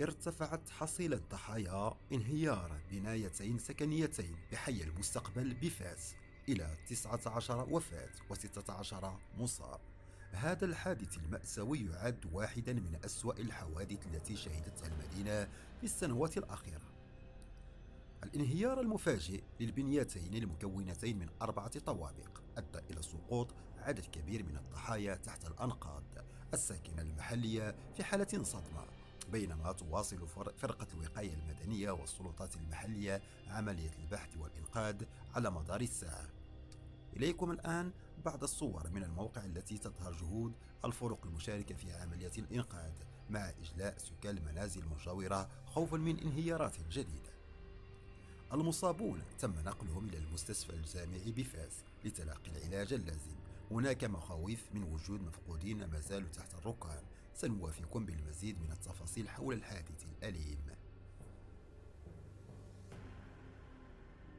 ارتفعت حصيلة ضحايا انهيار بنايتين سكنيتين بحي المستقبل بفاس إلى 19 وفاة و16 مصاب. هذا الحادث المأساوي يعد واحدا من أسوأ الحوادث التي شهدتها المدينة في السنوات الأخيرة. الانهيار المفاجئ للبنيتين المكونتين من 4 طوابق أدى إلى سقوط عدد كبير من الضحايا تحت الأنقاض. الساكنة المحلية في حالة صدمة، بينما تواصل فرقة الوقاية المدنية والسلطات المحلية عملية البحث والإنقاذ على مدار الساعة. إليكم الآن بعض الصور من الموقع التي تظهر جهود الفرق المشاركة في عملية الإنقاذ مع إجلاء سكان المنازل المجاورة خوفا من انهيارات جديدة. المصابون تم نقلهم إلى المستشفى الجامعي بفاس لتلقي العلاج اللازم. هناك مخاوف من وجود مفقودين ما زالوا تحت الركام. سنوافيكم بالمزيد من التفاصيل حول الحادث الأليم.